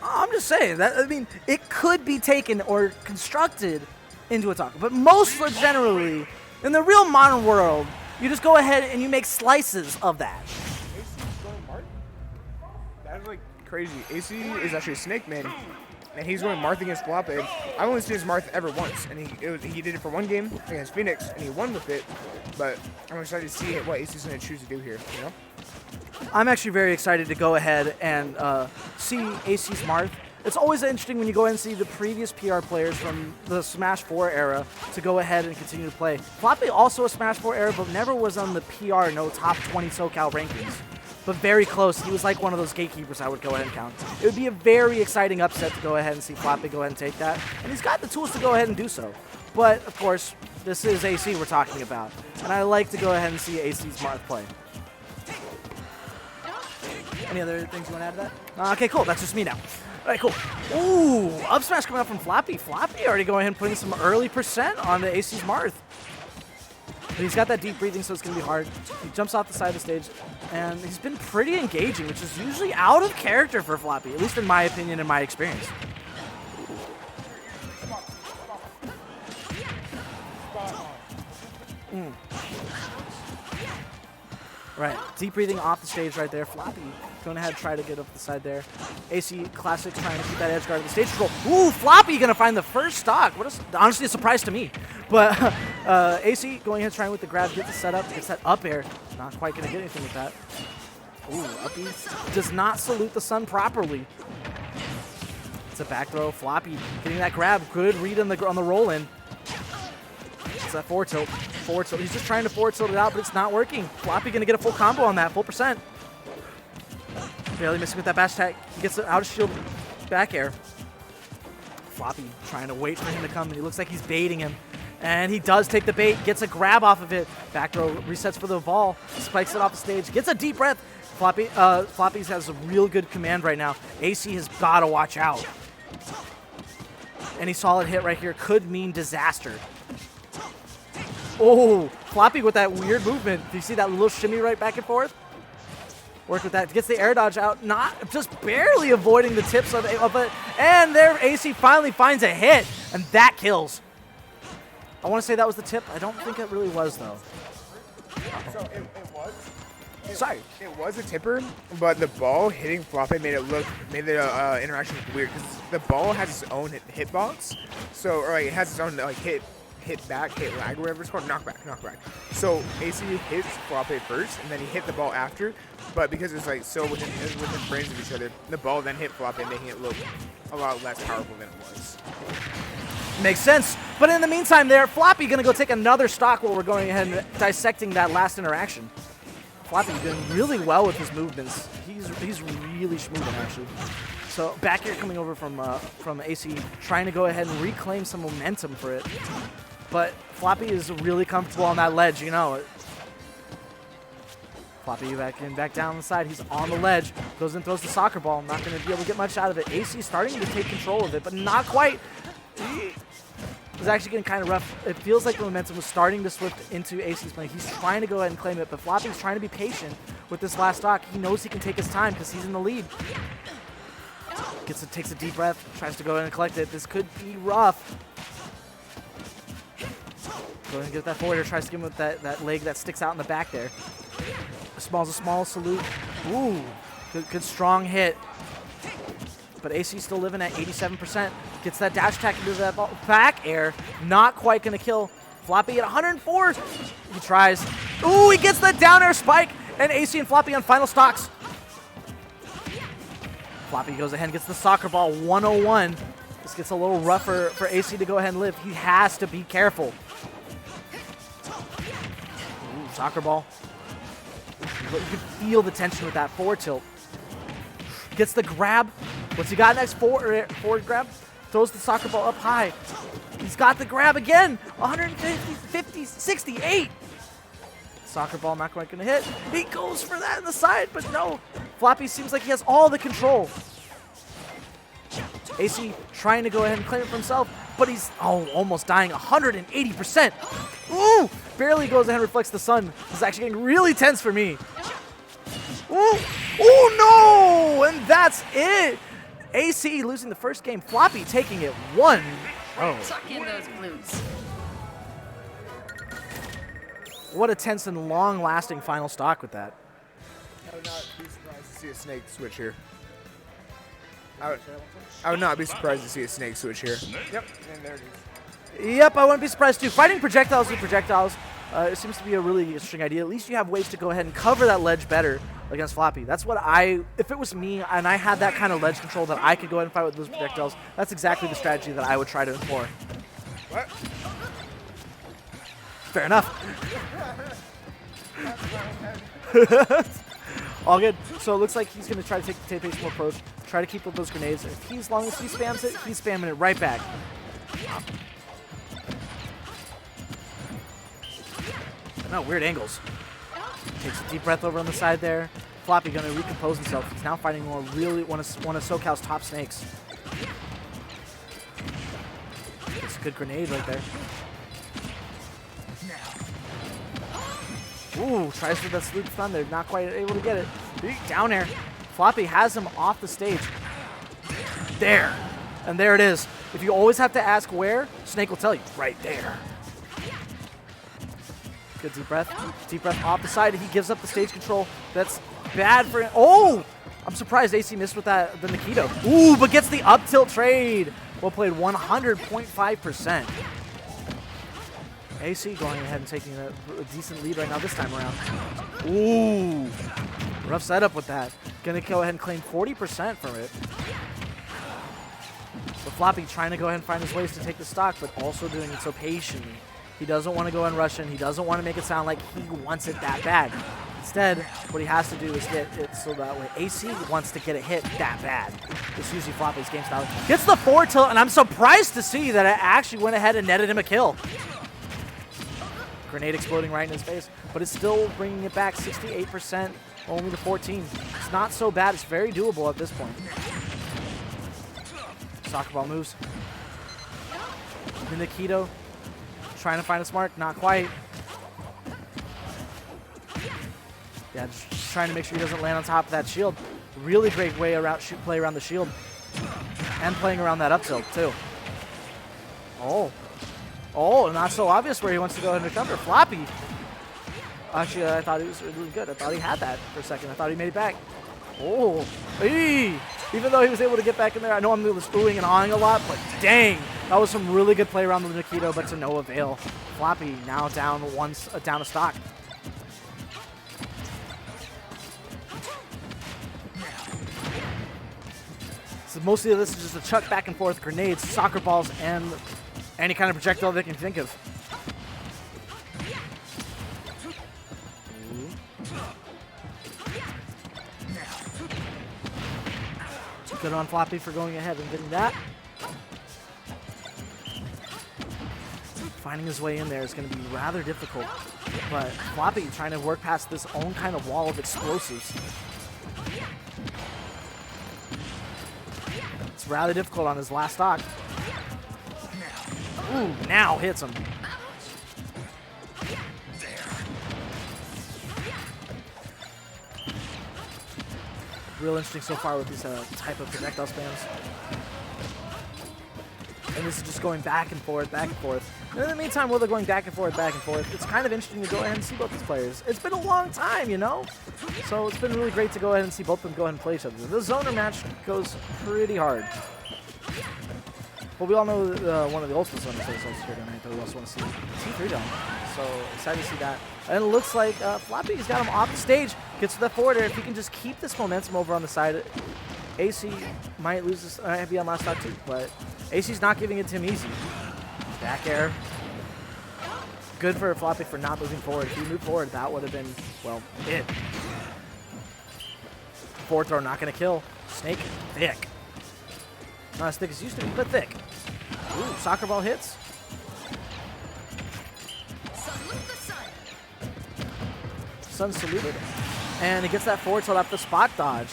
I'm just saying that. I mean, it could be taken or constructed into a taco, but most generally, in the real modern world, you just go ahead and you make slices of that. That's like crazy. AC is actually a snake man, and he's going Marth against Floppeh. I've only seen his Marth ever once, and he did it for one game against Phoenix, and he won with it. But I'm excited to see what AC's going to choose to do here. You know. I'm actually very excited to go ahead and see AC's Marth. It's always interesting when you go ahead and see the previous PR players from the Smash 4 era to go ahead and continue to play. Floppeh also a Smash 4 era, but never was on the PR, no top 20 SoCal rankings. But very close. He was like one of those gatekeepers I would go ahead and count. It would be a very exciting upset to go ahead and see Floppeh go ahead and take that. And he's got the tools to go ahead and do so. But, of course, this is AC we're talking about. And I like to go ahead and see AC's Marth play. Any other things you want to add to that? Okay, cool. That's just me now. All right, cool. Ooh, up smash coming out from Floppeh. Floppeh already going ahead and putting some early percent on the AC's Marth. But he's got that deep breathing, so it's going to be hard. He jumps off the side of the stage, and he's been pretty engaging, which is usually out of character for Floppeh, at least in my opinion and my experience. Right, deep breathing off the stage right there. Floppeh going ahead, try to get up the side there. AC Classic trying to keep that edge guard of the stage control. Ooh, Floppeh going to find the first stock. Honestly a surprise to me. But AC going ahead, trying with the grab, gets the setup, gets that up air. Not quite going to get anything with that. Ooh, uppy. Does not salute the sun properly. It's a back throw. Floppeh getting that grab. Good read on the roll in. It's that forward tilt. Forward tilt. He's just trying to forward tilt it out, but it's not working. Floppeh going to get a full combo on that, full percent. Barely missing with that bash tag. He gets the out of shield back air. Floppeh trying to wait for him to come, and he looks like he's baiting him. And he does take the bait, gets a grab off of it. Back throw resets for the ball, spikes it off the stage, gets a deep breath. Floppeh has a real good command right now. AC has got to watch out. Any solid hit right here could mean disaster. Oh, Floppeh with that weird movement. Do you see that little shimmy right back and forth? Work with that. Gets the air dodge out. Not just barely avoiding the tips of it. And there AC finally finds a hit. And that kills. I want to say that was the tip. I don't think it really was, though. So it was. Sorry. It was a tipper, but the ball hitting Floppeh made the interaction weird because the ball has its own hitbox. So, or like it has its own like hit back, hit lag, whatever it's called, knockback. So AC hits Floppeh first, and then he hit the ball after. But because it's like so within frames of each other, the ball then hit Floppeh, making it look a lot less powerful than it was. Makes sense. But in the meantime there, Floppeh going to go take another stock while we're going ahead and dissecting that last interaction. Floppeh doing really well with his movements. He's really smooth actually. So back here coming over from AC, trying to go ahead and reclaim some momentum for it. But Floppeh is really comfortable on that ledge, you know. Floppeh back down the side. He's on the ledge. Goes and throws the soccer ball. Not going to be able to get much out of it. AC starting to take control of it, but not quite. It's actually getting kind of rough. It feels like the momentum was starting to slip into AC's play. He's trying to go ahead and claim it, but Floppeh's trying to be patient with this last stock. He knows he can take his time because he's in the lead. Takes a deep breath, tries to go ahead and collect it. This could be rough. Go ahead and get that forward. Tries to give him with that leg that sticks out in the back there. A small salute. Ooh, good strong hit. But AC still living at 87%. Gets that dash attack into that ball. Back air. Not quite going to kill. Floppeh at 104. He tries. Ooh, he gets that down air spike. And AC and Floppeh on final stocks. Floppeh goes ahead and gets the soccer ball. 101. This gets a little rougher for AC to go ahead and live. He has to be careful. Ooh, soccer ball. You can feel the tension with that forward tilt. Gets the grab. What's he got next? Forward grab. Throws the soccer ball up high. He's got the grab again. 150, 50, 68. Soccer ball not quite going to hit. He goes for that in the side, but no. Floppeh seems like he has all the control. AC trying to go ahead and claim it for himself, but he's almost dying. 180%. Ooh, barely goes ahead and reflects the sun. This is actually getting really tense for me. Ooh, oh no! And that's it. AC losing the first game. Floppeh taking it 1-0. Tuck in those glutes. What a tense and long-lasting final stock with that. I would not be surprised to see a snake switch here. I would not be surprised to see a snake switch here. Yep, and there it is. Yep, I wouldn't be surprised too. Fighting projectiles with projectiles, it seems to be a really interesting idea. At least you have ways to go ahead and cover that ledge better against Floppeh. That's what if it was me and I had that kind of ledge control that I could go ahead and fight with those projectiles, that's exactly the strategy that I would try to employ. What? Fair enough. All good. So it looks like he's going to try to take the tape-based approach, try to keep with those grenades. As long as he spams it, he's spamming it right back. No, weird angles. Takes a deep breath over on the side there. Floppeh going to recompose himself. He's now fighting one of SoCal's top snakes. It's a good grenade right there. Ooh, tries for that salute thunder. Not quite able to get it. Down air. Floppeh has him off the stage. There. And there it is. If you always have to ask where, Snake will tell you. Right there. Good deep breath. Deep breath off the side. He gives up the stage control. That's bad for him. Oh! I'm surprised AC missed with the Nikito. Ooh, but gets the up tilt trade. Well played, 100.5%. AC going ahead and taking a decent lead right now this time around. Ooh, rough setup with that. Gonna go ahead and claim 40% from it. But Floppeh trying to go ahead and find his ways to take the stock, but also doing it so patiently. He doesn't want to go and rush in. He doesn't want to make it sound like he wants it that bad. Instead, what he has to do is get it so that way AC wants to get a hit that bad. It's usually Floppeh's game style. Gets the forward tilt, and I'm surprised to see that it actually went ahead and netted him a kill. Grenade exploding right in his face, but it's still bringing it back 68%, only to 14. It's not so bad. It's very doable at this point. Soccer ball moves. The Nikito trying to find a smart, not quite. Yeah, just trying to make sure he doesn't land on top of that shield. Really great way around play around the shield, and playing around that up tilt too. Oh, not so obvious where he wants to go ahead and recover. Floppeh. Actually, I thought he was really good. I thought he had that for a second. I thought he made it back. Oh, eee. Even though he was able to get back in there, I know I'm just oohing and awing a lot, but dang, that was some really good play around the Nikito, but to no avail. Floppeh now down a stock. So mostly this is just a chuck back and forth, grenades, soccer balls, and any kind of projectile they can think of. Good on Floppeh for going ahead and getting that. Finding his way in there is going to be rather difficult, but Floppeh trying to work past this own kind of wall of explosives. It's rather difficult on his last stock. Ooh, now hits him. Real interesting so far with these type of projectile spams. And this is just going back and forth, back and forth. And in the meantime, while they're going back and forth, it's kind of interesting to go ahead and see both these players. It's been a long time, you know? So it's been really great to go ahead and see both of them go ahead and play each other. The zoner match goes pretty hard. But we all know one of the ultimate zoners plays here tonight that we also want to see. T3 dome. So excited to see that. And it looks like Floppeh's got him off the stage. Gets to the forward air. If he can just keep this momentum over on the side, AC might lose this. Be on last stock too, but AC's not giving it to him easy. Back air. Good for Floppeh for not moving forward. If he moved forward, that would have been, well, it. Forward throw not going to kill. Snake, thick. Not as thick as used to be, but thick. Ooh, soccer ball hits. Sun saluted. And he gets that forward tilt up the spot dodge.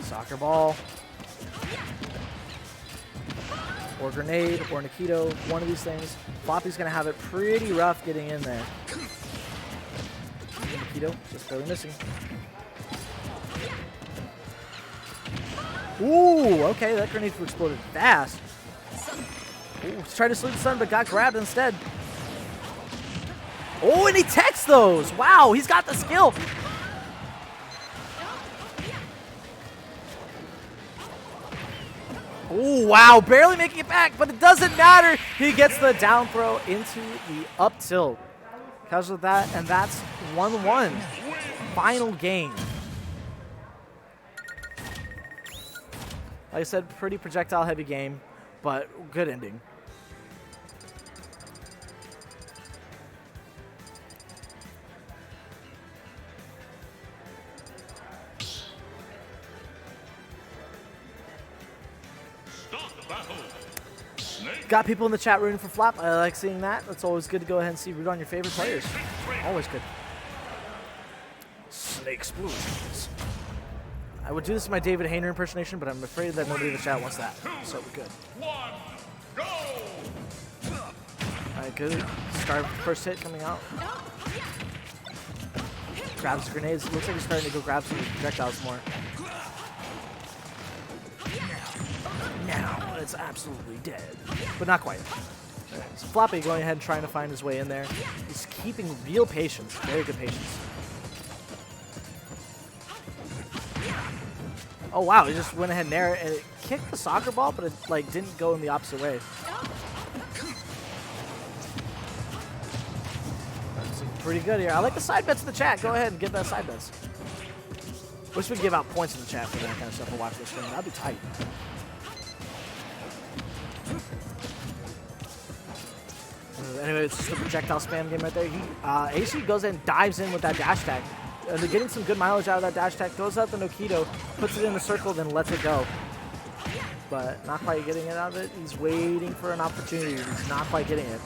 Soccer ball. Or grenade, or Nikito, one of these things. Floppeh's going to have it pretty rough getting in there. Nikito just barely missing. Ooh, okay, that grenade exploded fast. Ooh, tried to salute the sun, but got grabbed instead. Oh, and he techs those. Wow, he's got the skill. Oh, wow, barely making it back, but it doesn't matter. He gets the down throw into the up tilt. Because of that, and that's 1-1. Final game. Like I said, pretty projectile heavy game, but good ending. Got people in the chat rooting for Flop. I like seeing that. It's always good to go ahead and see root on your favorite players. Always good. Snake explosions. I would do this in my David Hayner impersonation, but I'm afraid that nobody in the chat wants that. So we're good. Alright, good. Start first hit coming out. Grabs the grenades. Looks like he's starting to go grab some projectiles more. Now it's absolutely dead, but not quite. Right, so Floppeh going ahead and trying to find his way in there. He's keeping real patience, very good patience. Oh wow, he just went ahead and there and it kicked the soccer ball, but it like didn't go in the opposite way. That's pretty good here. I like the side bets in the chat. Go ahead and give that side bets. Wish we could give out points in the chat for that kind of stuff. We'll watch this stream. That'd be tight. Anyway, it's just a projectile spam game right there. AC goes in and dives in with that dash tag. They're getting some good mileage out of that dash tag. Throws out the Nikito, puts it in the circle, then lets it go. But not quite getting it out of it. He's waiting for an opportunity. He's not quite getting it.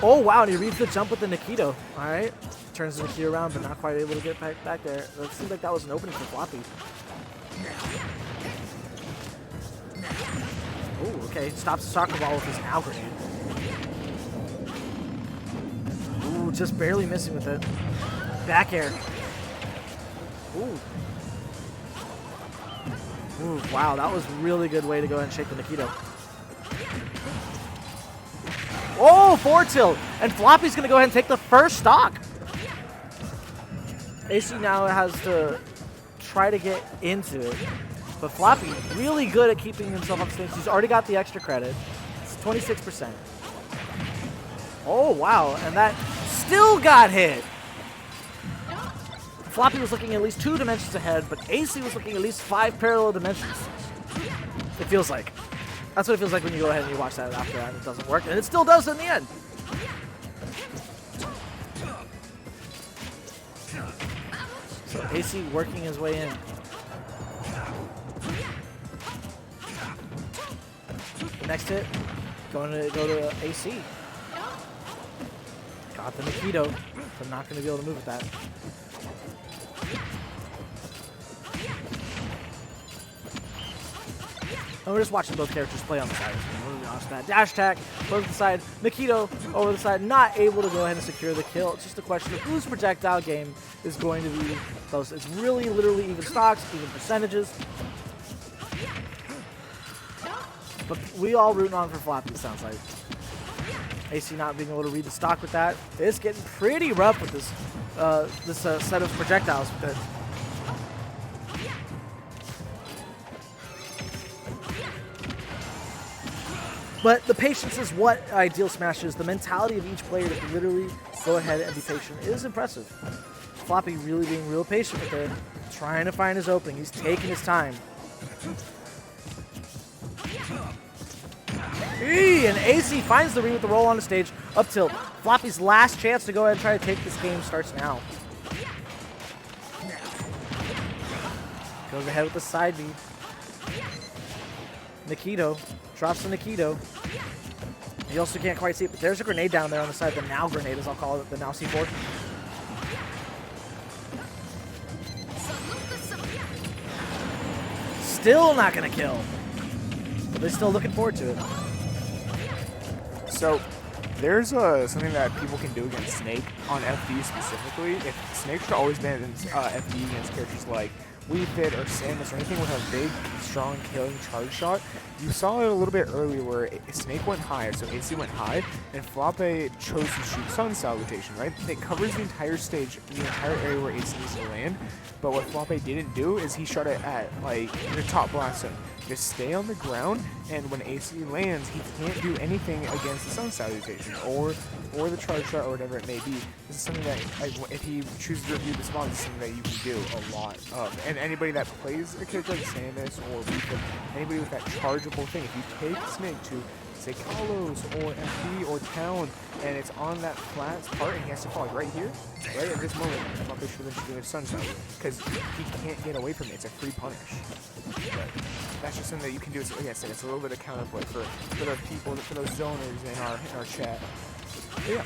Oh, wow, and he reads the jump with the Nikito. All right. Turns the Nikito around, but not quite able to get back there. It seems like that was an opening for Floppeh. Ooh, okay. Stops the soccer ball with his now grenade. Ooh, just barely missing with it. Back air. Ooh. Ooh, wow, that was a really good way to go ahead and shake the Nikito. Oh, forward tilt. And Floppy's going to go ahead and take the first stock. AC now has to try to get into it. But Floppeh really good at keeping himself up stage. He's already got the extra credit. It's 26%. Oh, wow. And that still got hit. Floppeh was looking at least 2 dimensions ahead, but AC was looking at least 5 parallel dimensions. It feels like. That's what it feels like when you go ahead and you watch that after that and it doesn't work. And it still does in the end. So AC working his way in. Next hit, go to AC. Got the Nikito, but not going to be able to move with that. And we're just watching both characters play on the side. We're watching that dash attack, goes to the side, Nikito over the side, not able to go ahead and secure the kill. It's just a question of whose projectile game is going to be close. It's really literally even stocks, even percentages. But we all rooting on for Floppeh, it sounds like. AC not being able to read the stock with that. It's getting pretty rough with this set of projectiles with it. But the patience is what Ideal Smash is. The mentality of each player to literally go ahead and be patient is impressive. Floppeh really being real patient with it, trying to find his opening. He's taking his time. And AC finds the read with the roll on the stage. Up tilt. Floppy's last chance to go ahead and try to take this game starts now. Goes ahead with the side B. Nikito. Drops the Nikito. You also can't quite see it, but there's a grenade down there on the side. The now grenade, as I'll call it, the now C4. Still not going to kill. But they're still looking forward to it. So there's something that people can do against Snake on FD specifically. If Snake should always been in FD against characters like Wii Fit or Samus or anything with a big, strong killing charge shot. You saw it a little bit earlier where Snake went high, so AC went high, and Floppeh chose to shoot Sun Salutation, right? It covers the entire stage, the entire area where AC needs to land, but what Floppeh didn't do is he shot it at, like, the top blast zone. Just stay on the ground, and when AC lands, he can't do anything against the Sun Salutation or the charge shot or whatever it may be. This is something that, if he chooses to review the spawn, this is something that you can do a lot of. And anybody that plays a character like Samus or Rika, anybody with that chargeable thing, if you take Snake to, say, Kalos or FD or Town, and it's on that flat part, and he has to fall like right here, right at this moment, I'm not sure that should do a Sun Salute, because he can't get away from it. It's a free punish. But that's just something that you can do. So, like I said, it's a little bit of counterplay for those people, for those zoners in our chat. But yeah.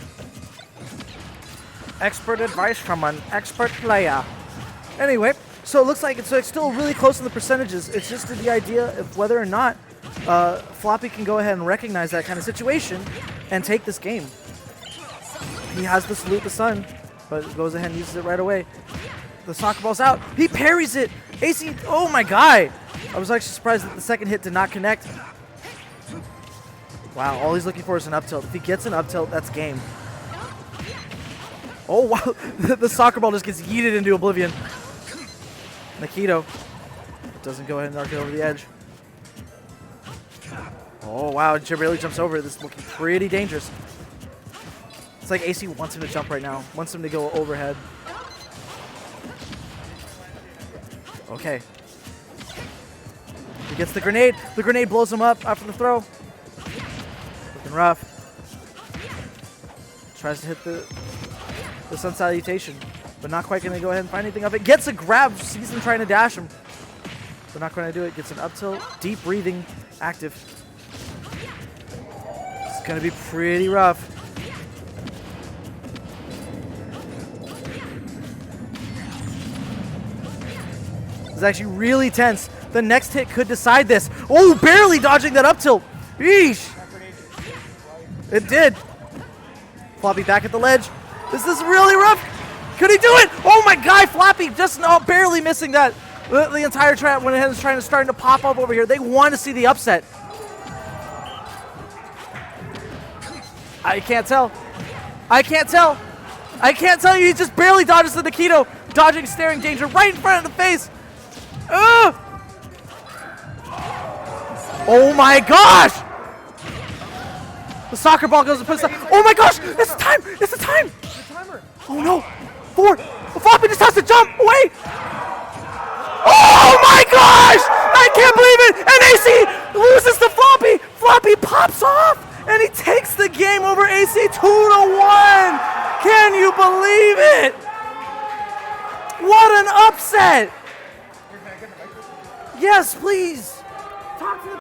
Expert advice from an expert player. Anyway, so it looks like it's still really close in the percentages. It's just the idea of whether or not Floppeh can go ahead and recognize that kind of situation and take this game. He has to salute the sun, but goes ahead and uses it right away. The soccer ball's out. He parries it. AC, oh my god. I was actually surprised that the second hit did not connect. Wow, all he's looking for is an up tilt. If he gets an up tilt, that's game. Oh wow, the soccer ball just gets yeeted into oblivion. Nikito doesn't go ahead and arc it over the edge. Oh wow, barely jumps over it. This is looking pretty dangerous. It's like AC wants him to jump right now. Wants him to go overhead. Okay. He gets the grenade. The grenade blows him up after the throw. Looking rough. Tries to hit the Sun Salutation, but not quite going to go ahead and find anything of it. Gets a grab. Sees him trying to dash him, but not going to do it. Gets an up tilt. Deep breathing. Active. It's going to be pretty rough. It's actually really tense. The next hit could decide this. Oh, barely dodging that up tilt. Eesh. It did. Floppeh back at the ledge. This is really rough. Could he do it? Oh my god, Floppeh just barely missing that. The entire trap when it was starting to pop up over here. They want to see the upset. I can't tell. I can't tell. I can't tell you. He just barely dodges the Nikito. Dodging staring danger right in front of the face. Oh my gosh! The soccer ball goes and puts the. Oh my gosh! It's the time! It's the time! Oh no! 4! Floppeh just has to jump away! Oh my gosh! I can't believe it! And AC loses to Floppeh! Floppeh pops off! And he takes the game over AC 2-1! Can you believe it? What an upset! Yes, please! Talk to the